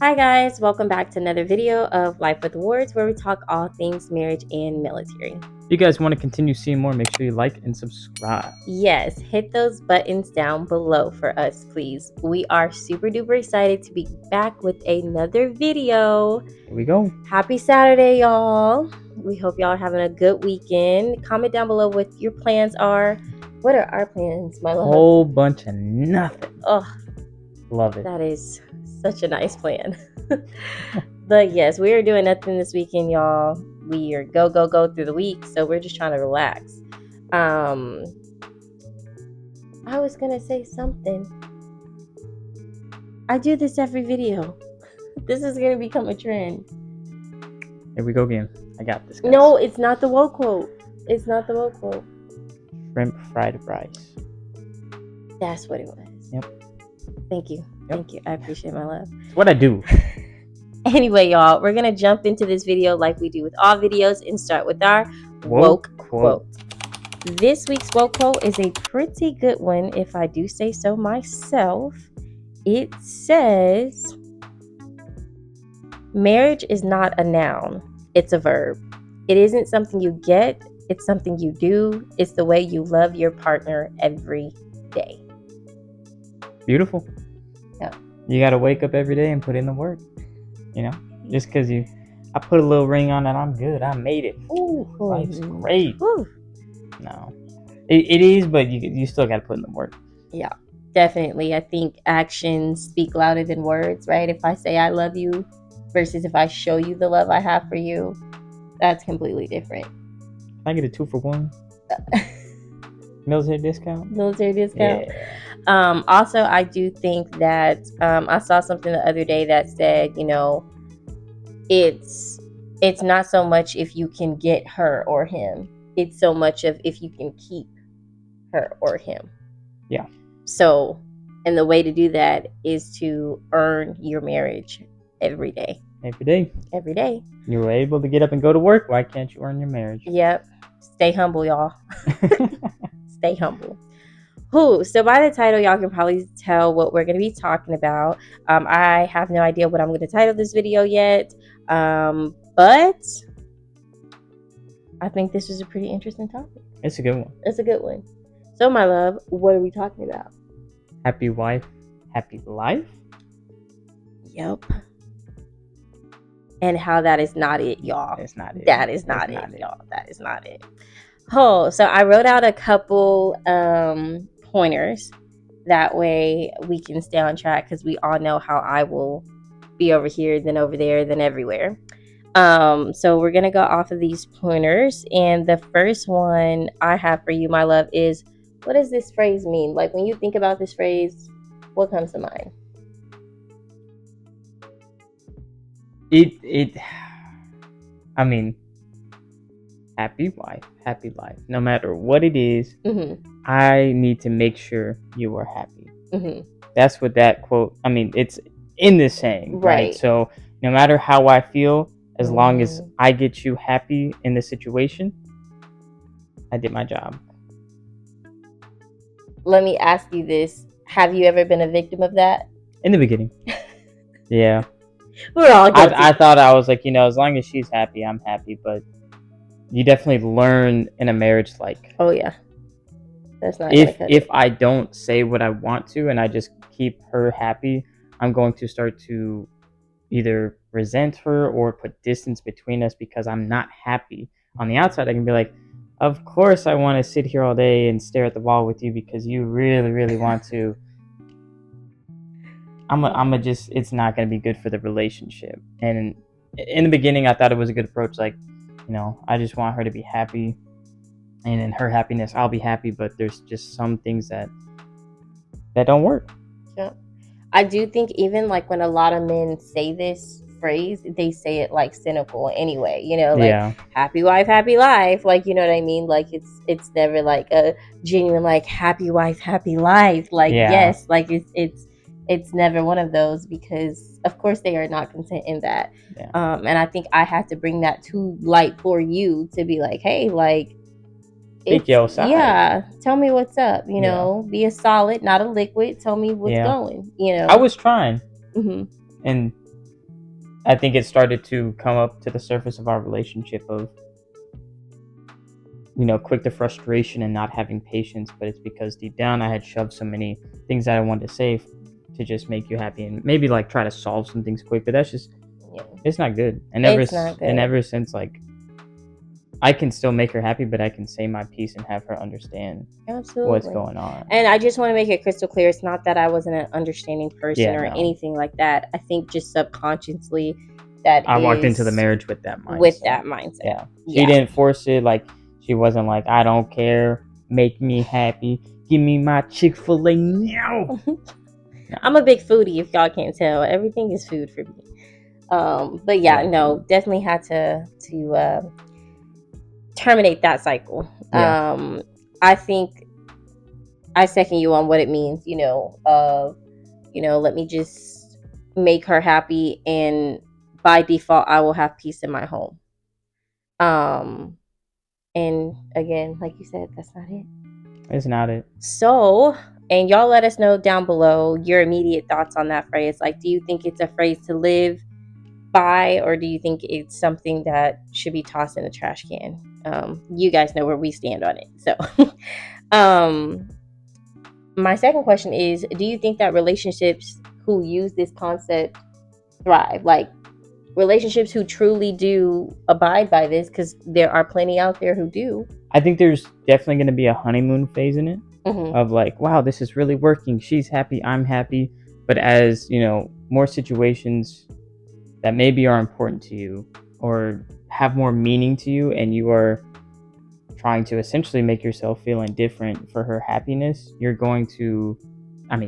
Hi guys, welcome back to another video of Life with Awards, where we talk all things marriage and military. If you guys want to continue seeing more, make sure you like and subscribe. Yes, hit those buttons down below for us, please. We are super duper excited to be back with another video. Here we go. Happy Saturday, y'all. We hope y'all are having a good weekend. Comment down below what your plans are. What are our plans, my love? Whole bunch of nothing. Oh, love it. That is such a nice plan. But yes, we are doing nothing this weekend, y'all. We are go through the week, so we're just trying to relax. I was gonna say something. I do this every video. This is gonna become a trend. Here we go again. I got this, guys. No, it's not the woke quote. It's not the woke quote. Shrimp fried rice. That's what it was. Yep. Thank you. Yep. Thank you. I appreciate my love. It's what I do. Anyway, y'all, we're gonna jump into this video like we do with all videos and start with our woke quote. This week's woke quote is a pretty good one, if I do say so myself. It says, "Marriage is not a noun, it's a verb. It isn't something you get, it's something you do. It's the way you love your partner every day." Beautiful. Yeah. You got to wake up every day and put in the work. You know, just because I put a little ring on it, I'm good. I made it. Ooh, life's great. Ooh. No, it is, but you still got to put in the work. Yeah, definitely. I think actions speak louder than words, right? If I say I love you versus if I show you the love I have for you, that's completely different. Can I get a 2-for-1? Military discount? Military discount? Yeah. Also, I do think that I saw something the other day that said, it's not so much if you can get her or him. It's so much of if you can keep her or him. Yeah. So, and the way to do that is to earn your marriage every day. Every day. Every day. You were able to get up and go to work. Why can't you earn your marriage? Yep. Stay humble, y'all. Stay humble. So by the title, y'all can probably tell what we're going to be talking about. I have no idea what I'm going to title this video yet. But I think this is a pretty interesting topic. It's a good one. It's a good one. So, my love, what are we talking about? Happy wife, happy life? Yep. And how that is not it, y'all. It's not it. That is not it, y'all. That is not it. Oh, so I wrote out a couple pointers. That way we can stay on track, because we all know how I will be over here, then over there, then everywhere. So we're going to go off of these pointers. And the first one I have for you, my love, is, what does this phrase mean? Like, when you think about this phrase, what comes to mind? I mean, happy wife, happy life. No matter what it is, I need to make sure you are happy. That's what that quote, I mean, it's in this saying, right? So no matter how I feel, as long as I get you happy in the situation, I did my job. Let me ask you this. Have you ever been a victim of that? In the beginning. Yeah. We're all guilty. I thought, I was like, as long as she's happy, I'm happy. But you definitely learn in a marriage, like, oh yeah, that's not if I don't say what I want to and I just keep her happy, I'm going to start to either resent her or put distance between us because I'm not happy. On the outside, I can be like, of course I want to sit here all day and stare at the wall with you because you really, really want to. It's not going to be good for the relationship. And in the beginning, I thought it was a good approach. Like, I just want her to be happy, and in her happiness, I'll be happy. But there's just some things that don't work. Yeah. I do think even like when a lot of men say this phrase, they say it like cynical anyway, happy wife, happy life. Like, you know what I mean? Like, it's never like a genuine, like, happy wife, happy life. Like, yes, like it's never one of those, because of course they are not content in that. Yeah. And I think I had to bring that to light for you to be like, hey, like, Pick your side. Yeah, tell me what's up. Be a solid, not a liquid. Tell me what's going. I was trying, and I think it started to come up to the surface of our relationship of, quick to frustration and not having patience, but it's because deep down I had shoved so many things that I wanted to say to just make you happy and maybe like try to solve some things quick, but that's just, it's not good. And ever since, like, I can still make her happy, but I can say my piece and have her understand what's going on. And I just want to make it crystal clear. It's not that I wasn't an understanding person anything like that. I think just subconsciously I walked into the marriage with that mindset. Yeah. She didn't force it. Like, she wasn't like, I don't care, make me happy, give me my Chick-fil-A now. No. I'm a big foodie, if y'all can't tell. Everything is food for me. But definitely had to terminate that cycle. I think I second you on what it means, let me just make her happy, and by default I will have peace in my home. And again, like you said, that's not it. It's not it. So, and y'all let us know down below your immediate thoughts on that phrase. Like, do you think it's a phrase to live by, or do you think it's something that should be tossed in the trash can? You guys know where we stand on it. So, my second question is, do you think that relationships who use this concept thrive? Like, relationships who truly do abide by this, because there are plenty out there who do. I think there's definitely going to be a honeymoon phase in it, of like, wow, this is really working. She's happy, I'm happy. But as, more situations that maybe are important to you or have more meaning to you, and you are trying to essentially make yourself feel indifferent for her happiness, you're going to,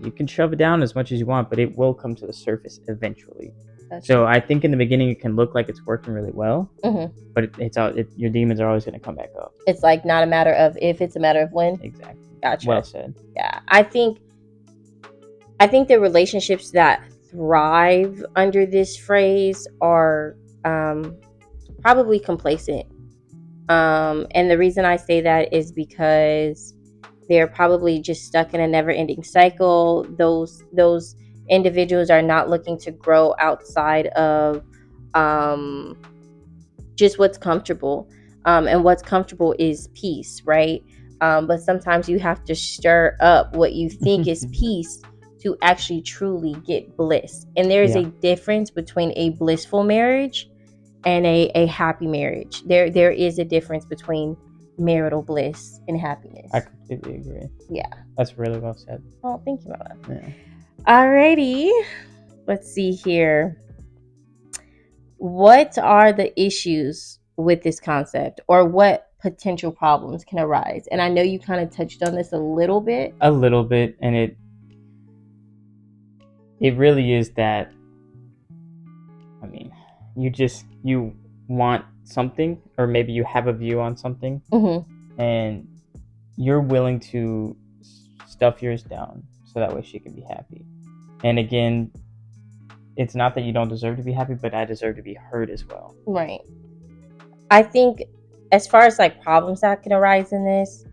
you can shove it down as much as you want, but it will come to the surface eventually. So I think in the beginning it can look like it's working really well, but your demons are always going to come back up. It's like not a matter of if, it's a matter of when. Exactly. Gotcha. Well said. Yeah, I think the relationships that thrive under this phrase are probably complacent. And the reason I say that is because they're probably just stuck in a never-ending cycle. Those individuals are not looking to grow outside of just what's comfortable. And what's comfortable is peace, right? But sometimes you have to stir up what you think is peace to actually truly get bliss. And there's a difference between a blissful marriage and a happy marriage. There is a difference between marital bliss and happiness. I completely agree. Yeah. That's really well said. Oh, thank you, Mama. Yeah. Alrighty. Let's see here. What are the issues with this concept, or what potential problems can arise? And I know you kind of touched on this a little bit. And it really is that, you want something, or maybe you have a view on something, and you're willing to stuff yours down so that way she can be happy. And again, it's not that you don't deserve to be happy, but I deserve to be heard as well. Right. I think as far as like problems that can arise in this,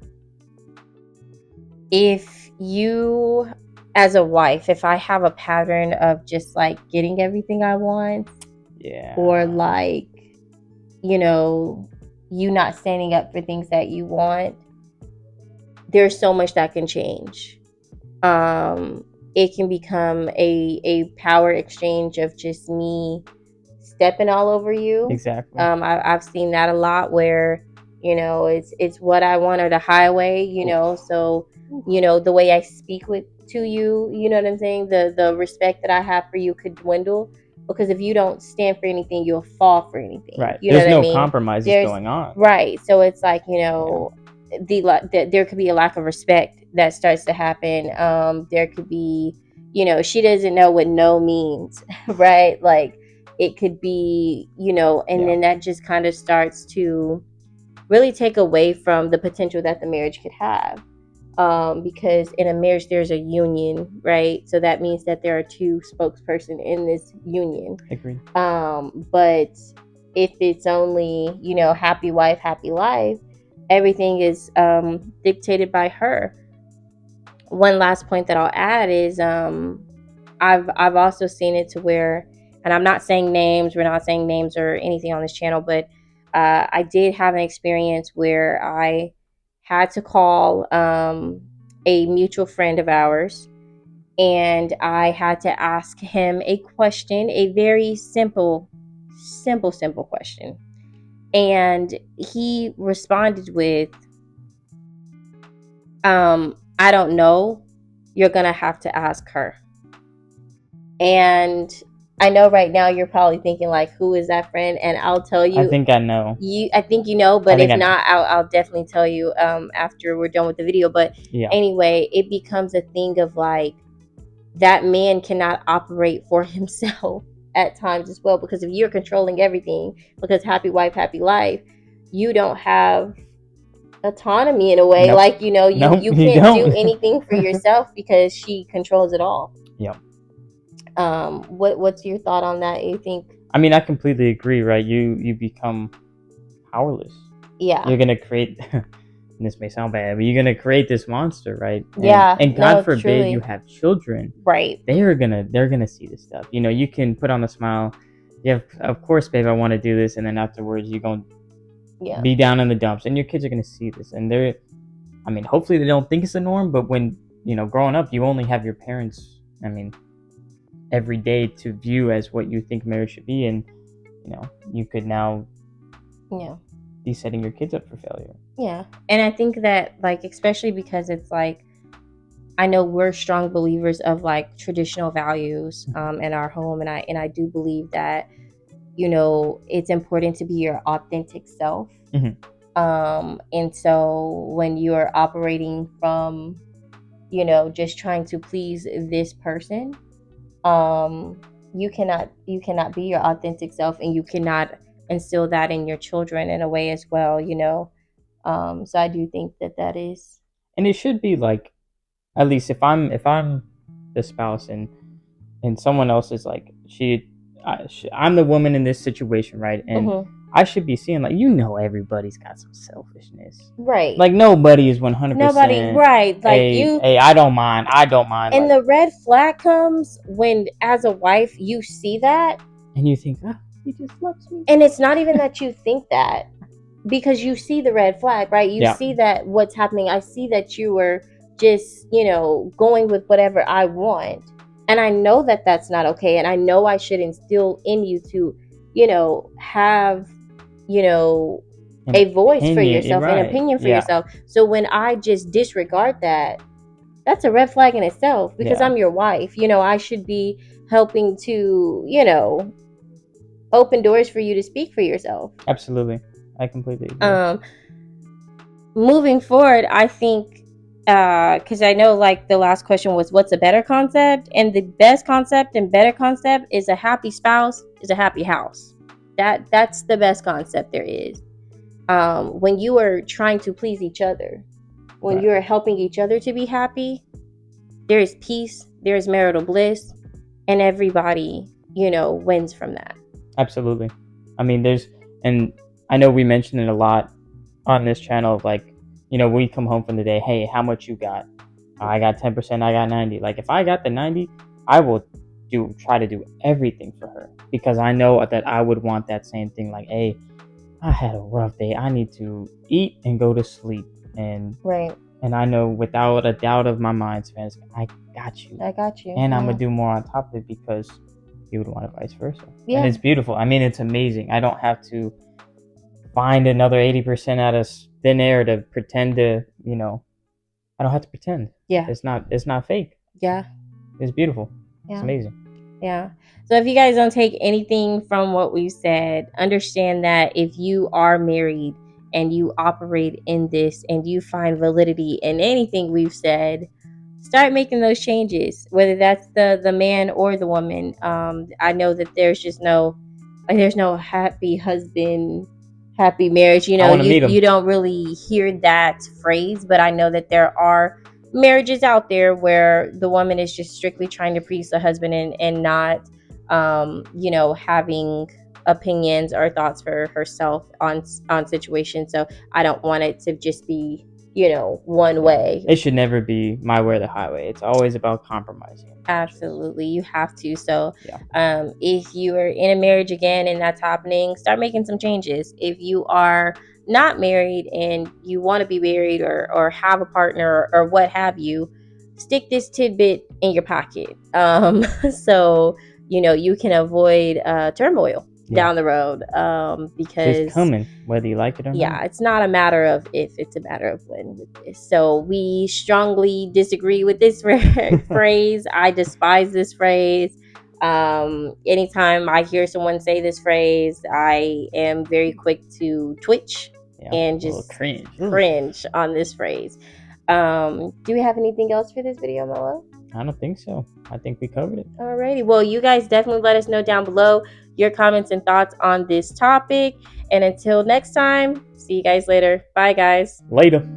if you, as a wife, if I have a pattern of just like getting everything I want, or like, you not standing up for things that you want, there's so much that can change. It can become a power exchange of just me stepping all over you. Exactly. I've seen that a lot where, it's what I want, or the highway, so, the way I speak to you, you know what I'm saying? The respect that I have for you could dwindle, because if you don't stand for anything, you'll fall for anything. Right. There's no compromises going on. Right. So it's like, there could be a lack of respect that starts to happen. There could be, she doesn't know what no means, right? Like, it could be, then that just kind of starts to really take away from the potential that the marriage could have. Because in a marriage, there's a union, right? So that means that there are two spokespersons in this union. Agreed. But if it's only, happy wife, happy life, everything is dictated by her. One last point that I'll add is I've also seen it to where, and I'm not saying names, we're not saying names or anything on this channel, but I did have an experience where I had to call a mutual friend of ours, and I had to ask him a question, a very simple question. And he responded with, I don't know. You're going to have to ask her. And I know right now you're probably thinking, like, who is that friend? And I'll tell you. I think I know. I think you know, but if not, I'll definitely tell you after we're done with the video. But anyway, it becomes a thing of like, that man cannot operate for himself at times as well, because if you're controlling everything, because happy wife, happy life, you don't have autonomy in a way. Nope. Like, you can't do anything for yourself because she controls it all. Yeah. What's your thought on that? You think? I mean, I completely agree, right? You become powerless. Yeah. You're gonna create. This may sound bad, but you're gonna create this monster, right? And God forbid truly. You have children, right? They're gonna see this stuff. You can put on a smile. Yeah, of course, babe, I want to do this, and then afterwards you're gonna be down in the dumps, and your kids are gonna see this, and hopefully they don't think it's the norm. But when growing up, you only have your parents. Every day to view as what you think marriage should be, and you could now be setting your kids up for failure. Yeah. And I think that, like, especially because it's like, I know we're strong believers of like traditional values in our home, and I do believe that it's important to be your authentic self. Mm-hmm. And so when you're operating from just trying to please this person, you cannot be your authentic self, and you cannot instill that in your children in a way as well. So I do think that is, and it should be like, at least if I'm the spouse and someone else is like, I'm the woman in this situation, right? And mm-hmm. I should be seeing, like, everybody's got some selfishness, right? Like, nobody is 100%. Nobody, right? Like, hey, I don't mind. And the red flag comes when, as a wife, you see that, and you think, he just loves me. And it's not even that you think that, because you see the red flag, right? You see that what's happening. I see that you were just, going with whatever I want. And I know that that's not okay. And I know I should instill in you to, have, a voice for yourself, right. An opinion for yourself. So when I just disregard that, that's a red flag in itself, because I'm your wife. I should be helping to, open doors for you to speak for yourself. Absolutely. I completely agree. Moving forward, I think, because I know, like, the last question was, what's a better concept? And the best concept and better concept is a happy spouse is a happy house. That's the best concept there is. When you are trying to please each other, when you're helping each other to be happy, there is peace, there is marital bliss, and everybody, wins from that. Absolutely. And I know we mentioned it a lot on this channel, like, we come home from the day, hey, how much you got? I got 10%, I got 90. Like, if I got the 90, I will try to do everything for her, because I know that I would want that same thing. Like, hey, I had a rough day. I need to eat and go to sleep. And right. And I know without a doubt of my mind, Spanish, I got you. And I'm going to do more on top of it, because you would want it vice versa. Yeah. And it's beautiful. It's amazing. I don't have to find another 80% out of thin air to pretend to, I don't have to pretend. Yeah. It's not fake. Yeah. It's beautiful. Yeah. It's amazing. Yeah. So if you guys don't take anything from what we said, understand that if you are married and you operate in this and you find validity in anything we've said, start making those changes, whether that's the man or the woman. I know that there's no happy husband, happy marriage. You don't really hear that phrase, but I know that there are marriages out there where the woman is just strictly trying to please the husband and not, having opinions or thoughts for herself on situations. So I don't want it to just be one way. It should never be my way or the highway. It's always about compromising. Absolutely, you have to. So yeah. If you are in a marriage again and that's happening, start making some changes. If you are not married and you want to be married or have a partner or what have you, stick this tidbit in your pocket, so you can avoid turmoil down the road, because it's coming whether you like it or not. Yeah, it's not a matter of if, it's a matter of when with this. So we strongly disagree with this phrase. I despise this phrase. Anytime I hear someone say this phrase, I am very quick to twitch and just cringe on this phrase. Do we have anything else for this video, Moa? I don't think so. I think we covered it. Alrighty. Well, you guys definitely let us know down below your comments and thoughts on this topic. And until next time, see you guys later. Bye, guys. Later.